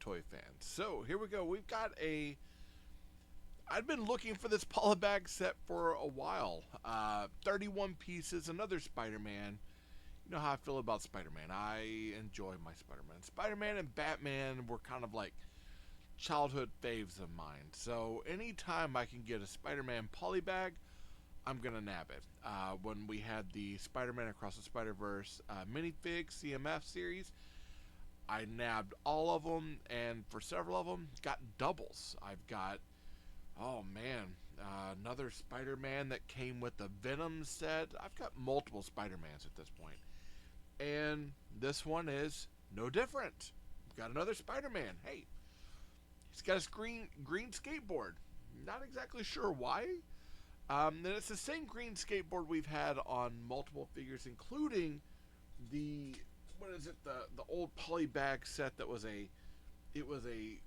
toy fans. So here we go. We've got a. I've been looking for this Polybag set for a while. 31 pieces, another Spider-Man. You know how I feel about Spider-Man. I enjoy my Spider-Man. Spider-Man and Batman were kind of like childhood faves of mine. So anytime I can get a Spider-Man Polybag, I'm gonna nab it. When we had the Spider-Man Across the Spider-Verse minifig CMF series, I nabbed all of them, and for several of them, got doubles. I've got, oh man, another Spider-Man that came with the Venom set. I've got multiple Spider-Mans at this point, and this one is no different. We've got another Spider-Man. Hey, he's got a green skateboard. Not exactly sure why. Then it's the same green skateboard we've had on multiple figures, including the what is it? The old Polybag set that was a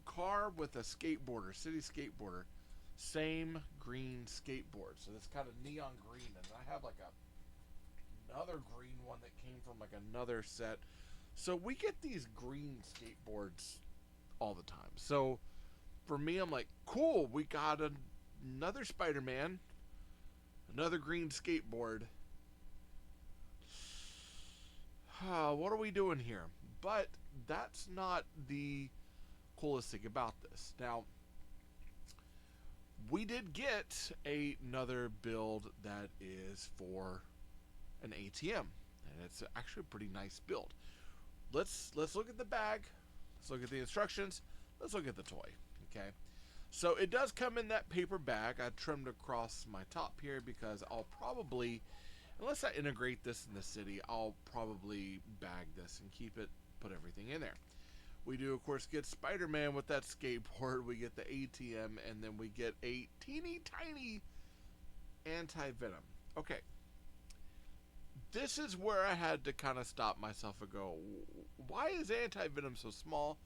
car with a skateboarder, city skateboarder, same green skateboard. So this kind of neon green, and I have like another green one that came from like another set. So we get these green skateboards all the time. So for me, I'm like, cool, we got another Spider-Man, another green skateboard. What are we doing here? But that's not the coolest thing about this. Now, we did get another build that is for an ATM, and it's actually a pretty nice build. Let's look at the bag. Let's look at the instructions. Let's look at the toy. Okay. So it does come in that paper bag. I trimmed across my top here because I'll probably, unless I integrate this in the city, I'll probably bag this and keep it, put everything in there. We do, of course, get Spider-Man with that skateboard. We get the ATM, and then we get a teeny tiny Anti-Venom. Okay. This is where I had to kind of stop myself and go, why is Anti-Venom so small?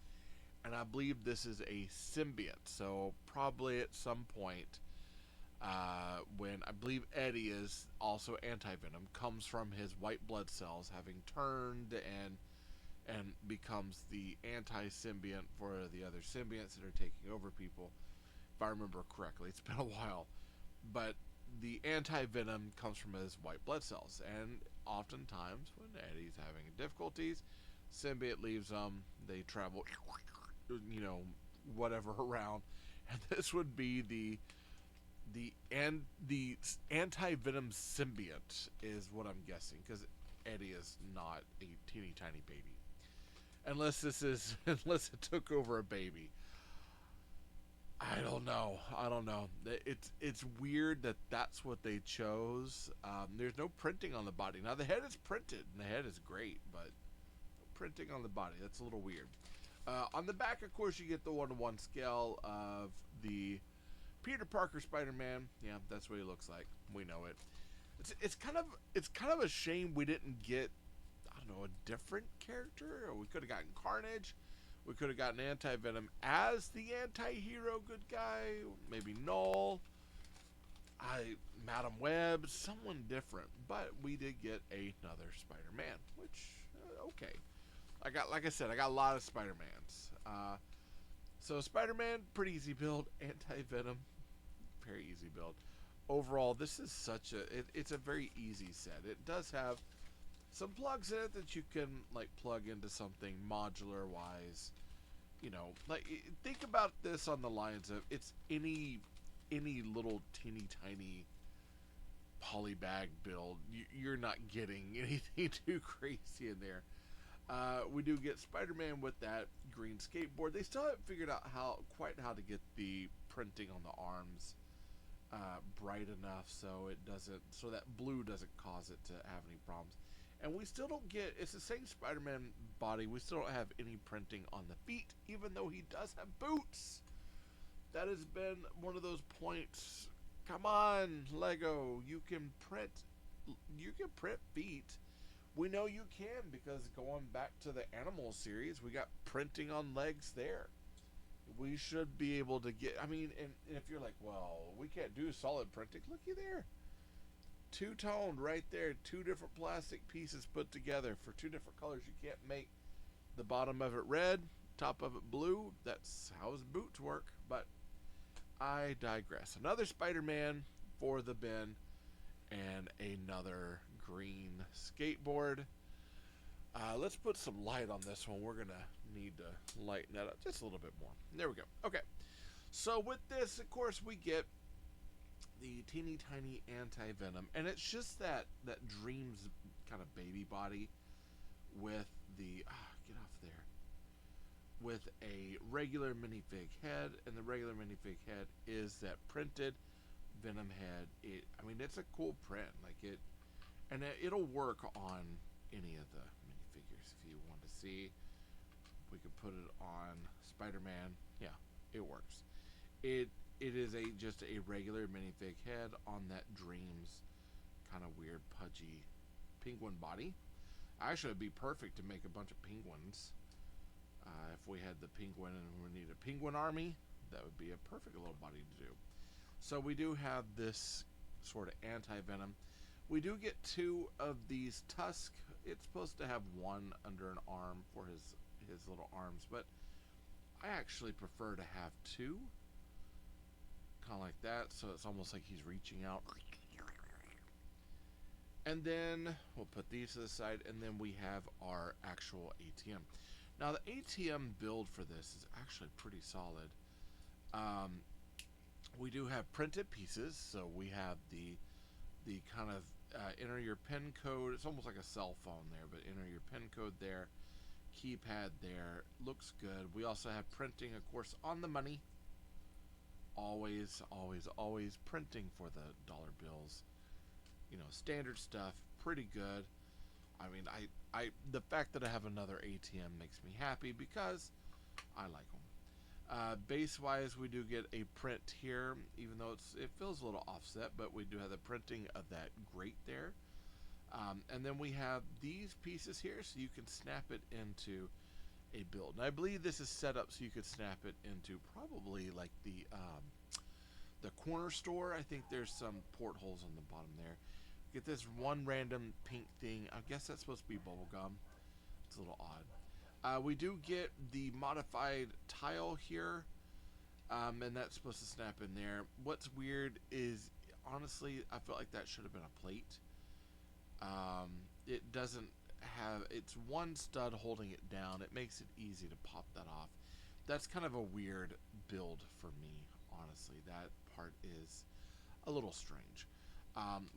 And I believe this is a symbiote. So probably at some point, when I believe Eddie is also Anti-Venom, comes from his white blood cells having turned and becomes the anti-symbiont for the other symbionts that are taking over people. If I remember correctly, it's been a while. But the anti-venom comes from his white blood cells. And oftentimes, when Eddie's having difficulties, symbiote leaves them, they travel, whatever around. And this would be the anti-venom symbiont is what I'm guessing, because Eddie is not a teeny tiny baby. Unless unless it took over a baby. I don't know. It's weird that that's what they chose. There's no printing on the body. Now the head is printed, and the head is great, but no printing on the body. That's a little weird. On the back, of course, you get the 1-to-1 scale of the Peter Parker Spider-Man. Yeah, that's what he looks like. We know it. It's kind of a shame we didn't get, I don't know, a different character. Or we could have gotten Carnage. We could have gotten Anti-Venom as the anti-hero good guy. Maybe Null. Madam Web. Someone different. But we did get another Spider-Man. Which, okay. Like I said, I got a lot of Spider-Mans. So Spider-Man, pretty easy build. Anti-Venom, very easy build. Overall, this is it's a very easy set. It does have some plugs in it that you can like plug into something modular wise. Think about this on the lines of it's any little teeny tiny Polybag build. You're not getting anything too crazy in there. We do get Spider-Man with that green skateboard. They still haven't figured out how to get the printing on the arms bright enough so that blue doesn't cause it to have any problems. And we still don't get, it's the same Spider-Man body, we still don't have any printing on the feet, even though he does have boots. That has been one of those points. Come on, Lego, you can print feet. We know you can, because going back to the animal series, we got printing on legs there. We should be able to get, and if you're like, well, we can't do solid printing, looky there. Two-toned right there, two different plastic pieces put together for two different colors. You can't make the bottom of it red, top of it blue. That's how his boots work, but I digress. Another Spider-Man for the bin, and another green skateboard. Let's put some light on this one. We're going to need to lighten that up just a little bit more. There we go. Okay. So with this, of course, we get the teeny tiny Anti-Venom, and it's just that Dreams kind of baby body with the get off there, with a regular minifig head, and the regular minifig head is that printed Venom head. I mean, it's a cool print, like it, and it'll work on any of the minifigures. If you want to see, we could put it on Spider-Man. Yeah, it works. It is just a regular minifig head on that Dreams kind of weird pudgy penguin body. Actually, it'd be perfect to make a bunch of penguins. If we had the penguin and we need a penguin army, that would be a perfect little body to do. So we do have this sort of Anti-Venom. We do get two of these tusks. It's supposed to have one under an arm for his little arms, but I actually prefer to have two. Kind of like that, so it's almost like he's reaching out. And then we'll put these to the side, and then we have our actual ATM. Now the ATM build for this is actually pretty solid. We do have printed pieces, so we have the kind of enter your PIN code. It's almost like a cell phone there, but enter your PIN code there. Keypad there. Looks good. We also have printing, of course, on the money. Always, always, always printing for the dollar bills. You know, standard stuff. Pretty good. I mean, the fact that I have another ATM makes me happy because I like them. Base-wise, we do get a print here, even though it feels a little offset, but we do have the printing of that grate there. And then we have these pieces here, so you can snap it into a build. And I believe this is set up so you could snap it into probably like the corner store. I think there's some portholes on the bottom there. Get this one random pink thing. I guess that's supposed to be bubble gum. It's a little odd. We do get the modified tile here, and that's supposed to snap in there. What's weird is, honestly, I felt like that should have been a plate. It doesn't have, it's one stud holding it down. It makes it easy to pop that off. That's kind of a weird build for me, honestly. That part is a little strange.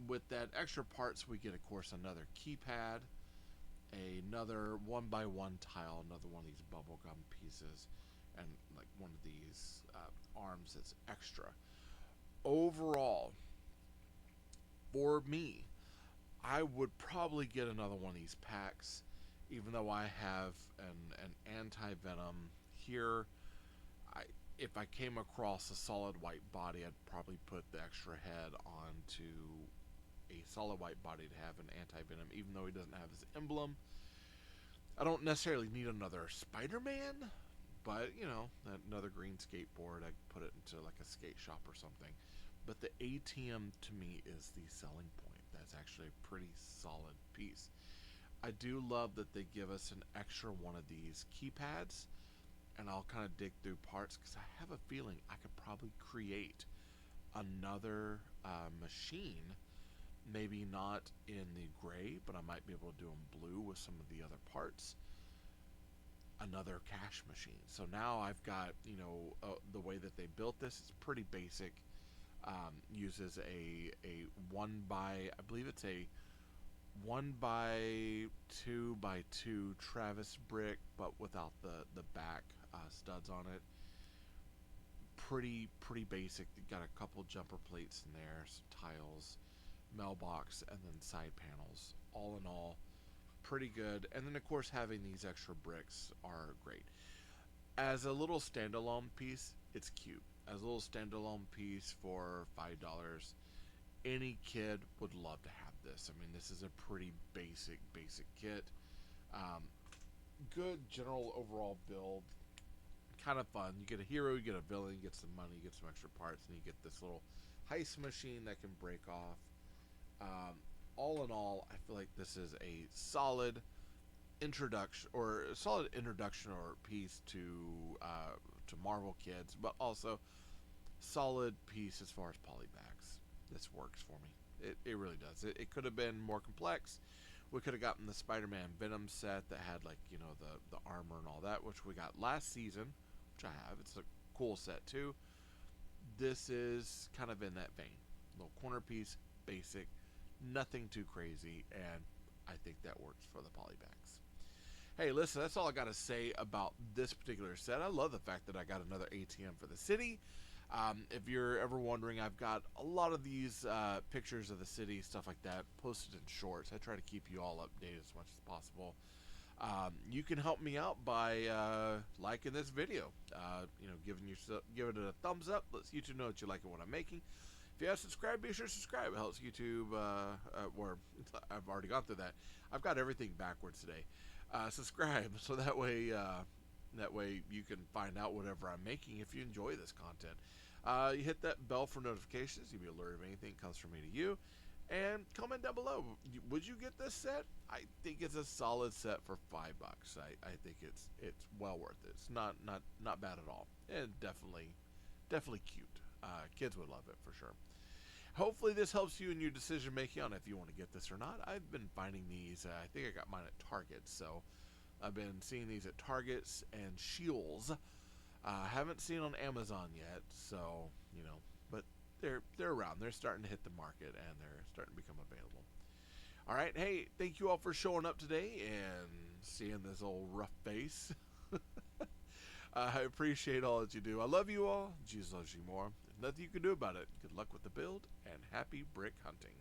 With that extra parts, we get, of course, another keypad, another 1x1 tile, another one of these bubblegum pieces, and like one of these arms that's extra. Overall, for me, I would probably get another one of these packs, even though I have an Anti-Venom here. If I came across a solid white body, I'd probably put the extra head onto a solid white body to have an Anti-Venom, even though he doesn't have his emblem. I don't necessarily need another Spider-Man, but, you know, another green skateboard, I'd put it into like a skate shop or something. But the ATM, to me, is the selling point. That's actually a pretty solid piece. I do love that they give us an extra one of these keypads, and I'll kind of dig through parts because I have a feeling I could probably create another machine. Maybe not in the gray, but I might be able to do them blue with some of the other parts. Another cash machine. So now I've got, you know, the way that they built this is pretty basic. Uses a 1x, I believe it's a 1x2x2 Travis brick, but without the back studs on it. Pretty basic. You've got a couple jumper plates in there, some tiles, mailbox, and then side panels. All in all, pretty good. And then, of course, having these extra bricks are great. As a little standalone piece, it's cute. As a little standalone piece for $5, any kid would love to have this. I mean, this is a pretty basic kit. Good general overall build. Kind of fun. You get a hero, you get a villain, you get some money, you get some extra parts, and you get this little heist machine that can break off. All in all, I feel like this is a solid introduction or a solid introduction or piece to Marvel kids, but also solid piece as far as polybags. This works for me. It really does. It could have been more complex. We could have gotten the Spider-Man Venom set that had, like, you know, the armor and all that, which we got last season, which I have. It's a cool set too. This is kind of in that vein. Little corner piece, basic, nothing too crazy, and I think that works for the polybags. Hey, listen, that's all I got to say about this particular set. I love the fact that I got another ATM for the city. If you're ever wondering, I've got a lot of these pictures of the city, stuff like that, posted in shorts. I try to keep you all updated as much as possible. You can help me out by liking this video, giving it a thumbs up. Lets YouTube know that you like it what I'm making. If you haven't subscribed, be sure to subscribe. It helps YouTube. Or I've already gone through that. I've got everything backwards today. Subscribe so that way you can find out whatever I'm making if you enjoy this content. You hit that bell for notifications. You'll be alerted if anything comes from me to you. And comment down below. Would you get this set? I think it's a solid set for $5. I think it's well worth it. It's not bad at all, and definitely cute. Kids would love it for sure. Hopefully this helps you in your decision making on if you want to get this or not. I've been finding these. I think I got mine at Target, so I've been seeing these at Targets and Scheels. Haven't seen on Amazon yet, so you know, but they're around. They're starting to hit the market and they're starting to become available. All right, hey, thank you all for showing up today and seeing this old rough face. I appreciate all that you do. I love you all. Jesus loves you more. There's nothing you can do about it. Good luck with the build and happy brick hunting.